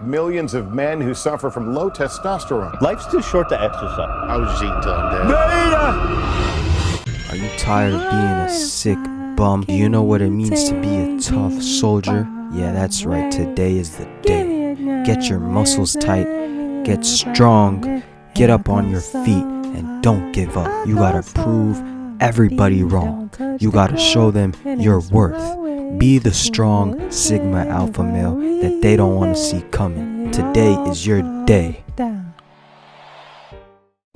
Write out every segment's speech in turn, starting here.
millions of men who suffer from low testosterone. Life's too short to exercise. I was just eating till I'm dead. Are you tired of being a sick bum? Do you know what it means to be a tough soldier? Yeah, that's right. Today is the day. Get your muscles tight. Get strong. Get up on your feet. And don't give up. You gotta prove everybody wrong. You gotta show them your worth. Be the strong Sigma alpha male that they don't want to see coming. Today is your day.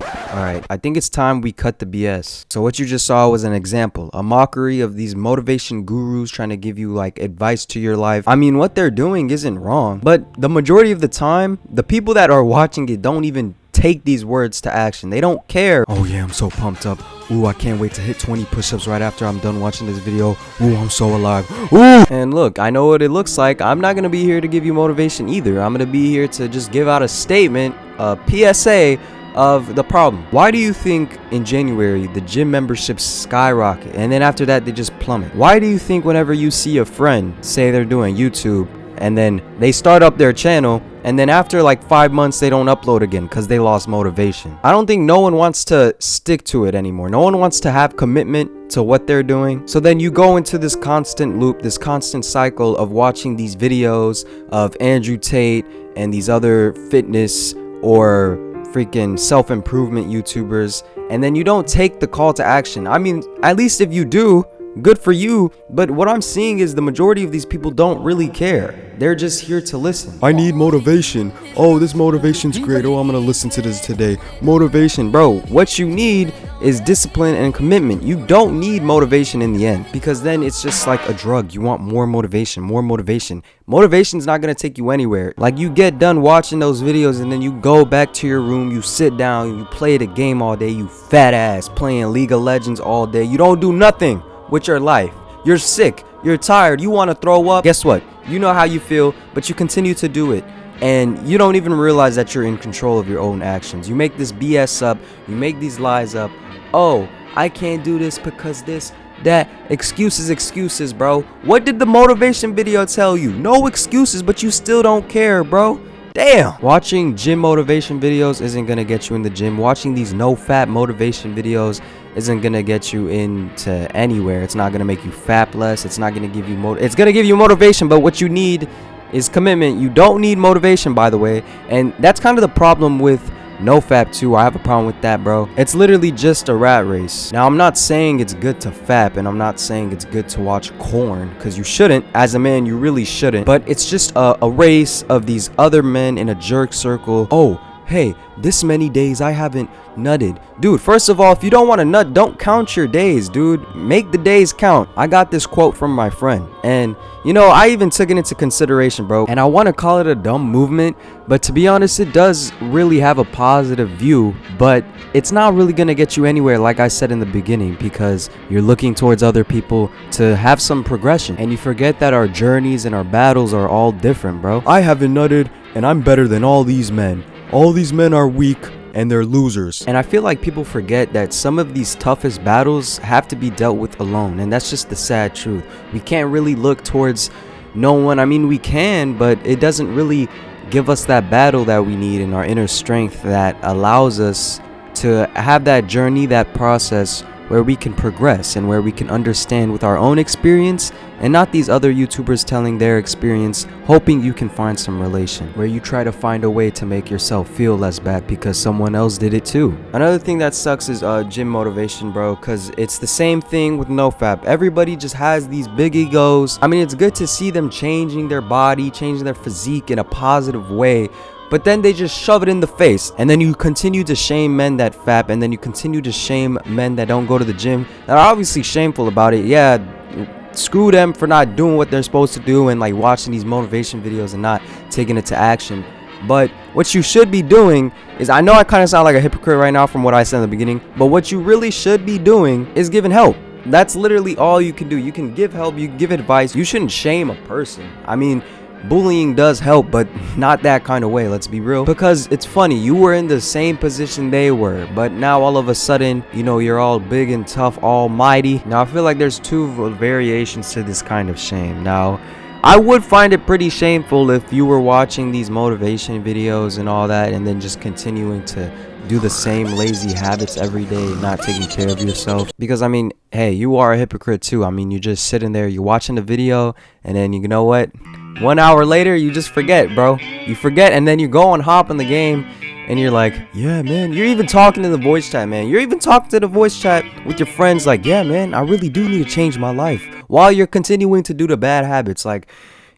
Alright, I think it's time we cut the BS. So what you just saw was an example, a mockery of these motivation gurus trying to give you like advice to your life. I mean, what they're doing isn't wrong, but the majority of the time, the people that are watching it don't even take these words to action. They don't care. Oh yeah, I'm so pumped up. Ooh, I can't wait to hit 20 push-ups right after I'm done watching this video. Ooh, I'm so alive. Ooh! And look, I know what it looks like. I'm not gonna be here to give you motivation either. I'm gonna be here to just give out a statement, a PSA of the problem. Why do you think in January the gym memberships skyrocket and then after that they just plummet? Why do you think whenever you see a friend say they're doing YouTube and then they start up their channel and then after like 5 months they don't upload again because they lost motivation? I don't think no one wants to stick to it anymore. No one wants to have commitment to what they're doing. So then you go into this constant loop, this constant cycle of watching these videos of Andrew Tate and these other fitness or freaking self-improvement YouTubers, and then you don't take the call to action. I mean, at least if you do, good for you, but what I'm seeing is the majority of these people don't really care. They're just here to listen. I need motivation. Oh, this motivation's great. Oh, I'm gonna listen to this today. Motivation, bro. What you need is discipline and commitment. You don't need motivation in the end, because then it's just like a drug. You want more motivation, more motivation. Motivation's not gonna take you anywhere. Like, you get done watching those videos and then you go back to your room, you sit down, you play the game all day, you fat ass, playing League of Legends all day. You don't do nothing with your life. You're sick, you're tired, you want to throw up. Guess what? You know how you feel, but you continue to do it, and you don't even realize that you're in control of your own actions. You make this BS up, you make these lies up. Oh, I can't do this because this, that. Excuses, bro. What did the motivation video tell you? No excuses, but you still don't care, bro. Damn. Watching gym motivation videos isn't gonna get you in the gym. Watching these no fat motivation videos isn't gonna get you into anywhere. It's not gonna make you fat less. It's not gonna give you it's gonna give you motivation, but what you need is commitment. You don't need motivation, by the way, and that's kind of the problem with NoFap too. I have a problem with that, bro. It's literally just a rat race. Now, I'm not saying it's good to fap, and I'm not saying it's good to watch corn, because you shouldn't. As a man, you really shouldn't. But it's just a race of these other men in a jerk circle. Oh, hey, this many days I haven't nutted. Dude, first of all, if you don't want to nut, don't count your days, dude. Make the days count. I got this quote from my friend, and you know, I even took it into consideration, bro. And I want to call it a dumb movement, but to be honest, it does really have a positive view, but it's not really going to get you anywhere, like I said in the beginning, because you're looking towards other people to have some progression, and you forget that our journeys and our battles are all different, bro. I haven't nutted, and I'm better than all these men. All these men are weak and they're losers. And I feel like people forget that some of these toughest battles have to be dealt with alone, and that's just the sad truth. We can't really look towards no one. I mean, we can, but it doesn't really give us that battle that we need in our inner strength that allows us to have that journey, that process where we can progress and where we can understand with our own experience, and not these other YouTubers telling their experience, hoping you can find some relation, where you try to find a way to make yourself feel less bad because someone else did it too. Another thing that sucks is gym motivation, bro, because it's the same thing with NoFap. Everybody just has these big egos. I mean, it's good to see them changing their body, changing their physique in a positive way, but then they just shove it in the face, and then you continue to shame men that fap, and then you continue to shame men that don't go to the gym, that are obviously shameful about it. Yeah, screw them for not doing what they're supposed to do and like watching these motivation videos and not taking it to action. But what you should be doing is, I know I kind of sound like a hypocrite right now from what I said in the beginning, but what you really should be doing is giving help. That's literally all you can do. You can give help, you can give advice. You shouldn't shame a person. I mean, bullying does help, but not that kind of way, let's be real. Because it's funny, you were in the same position they were, but now all of a sudden, you know, you're all big and tough, almighty. Now I feel like there's two variations to this kind of shame. Now, I would find it pretty shameful if you were watching these motivation videos and all that and then just continuing to do the same lazy habits every day, not taking care of yourself. Because I mean, hey, you are a hypocrite too. I mean, you're just sitting there, you're watching the video, and then you know what, 1 hour later you just forget, bro. You forget, and then you go and hop in the game and you're like, yeah man, you're even talking to the voice chat, man. You're even talking to the voice chat with your friends like, yeah man, I really do need to change my life, while you're continuing to do the bad habits. Like,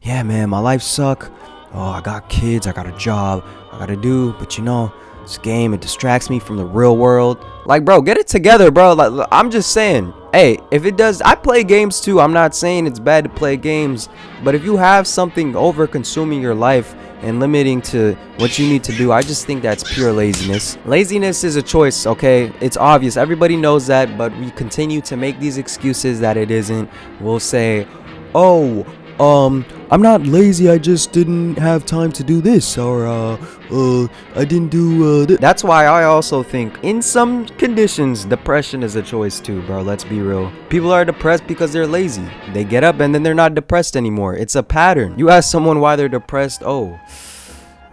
yeah man, my life suck. Oh, I got kids, I got a job I gotta do, but you know, this game, it distracts me from the real world. Like, bro, get it together, bro. Like, I'm just saying, hey, if it does, I play games too. I'm not saying it's bad to play games, but if you have something over consuming your life and limiting to what you need to do, I just think that's pure laziness. Laziness is a choice, okay? It's obvious, everybody knows that, but we continue to make these excuses that it isn't. We'll say, oh, I'm not lazy, I just didn't have time to do this, or I didn't do this. That's why I also think in some conditions depression is a choice too, bro. Let's be real. People are depressed because they're lazy. They get up and then they're not depressed anymore. It's a pattern. You ask someone why they're depressed, oh,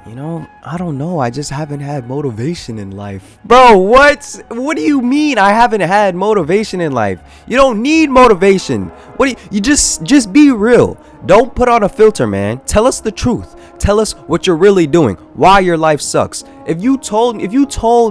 you know, I don't know, I just haven't had motivation in life. Bro, what do you mean I haven't had motivation in life? You don't need motivation. What do you just be real. Don't put on a filter, man. Tell us the truth. Tell us what you're really doing, why your life sucks. If you told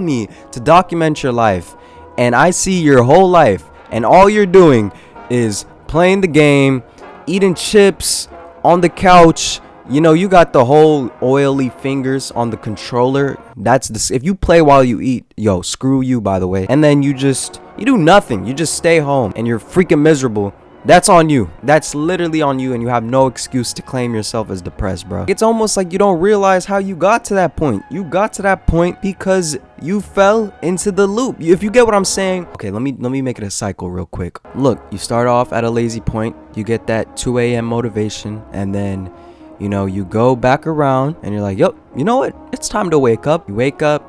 me to document your life and I see your whole life and all you're doing is playing the game, eating chips on the couch, you know, you got the whole oily fingers on the controller. That's the, if you play while you eat, yo, screw you, by the way. And then you do nothing. You just stay home and you're freaking miserable. That's on you. That's literally on you, and you have no excuse to claim yourself as depressed, bro. It's almost like you don't realize how you got to that point. You got to that point because you fell into the loop. If you get what I'm saying. Okay, let me make it a cycle real quick. Look, you start off at a lazy point. You get that 2 a.m. motivation, and then, you know, you go back around and you're like, yep, you know what? It's time to wake up. You wake up,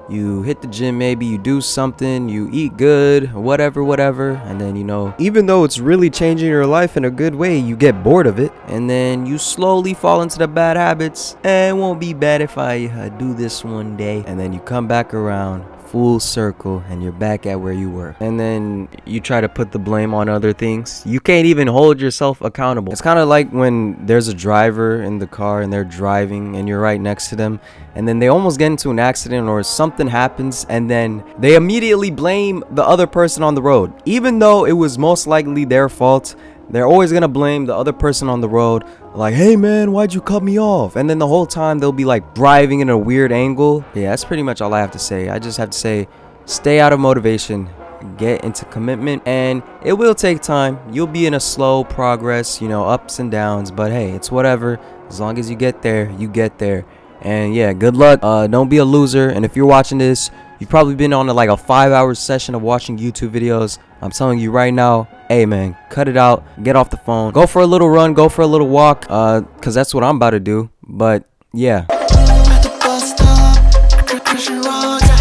you hit the gym, maybe you do something, you eat good, whatever. And then, you know, even though it's really changing your life in a good way, you get bored of it. And then you slowly fall into the bad habits. And it won't be bad if I do this one day. And then you come back around, full circle, and you're back at where you were. And then you try to put the blame on other things. You can't even hold yourself accountable. It's kind of like when there's a driver in the car and they're driving and you're right next to them, and then they almost get into an accident or something happens, and then they immediately blame the other person on the road, even though it was most likely their fault. They're always gonna blame the other person on the road, like, hey man, why'd you cut me off? And then the whole time they'll be like driving in a weird angle. Yeah, that's pretty much all I have to say. I just have to say, stay out of motivation, get into commitment, and it will take time. You'll be in a slow progress, you know, ups and downs, but hey, it's whatever. As long as you get there, you get there. And yeah, good luck. Don't be a loser. And if you're watching this, you've probably been on like a 5-hour session of watching YouTube videos. I'm telling you right now, hey man, cut it out, get off the phone, go for a little run, go for a little walk, because that's what I'm about to do. But yeah.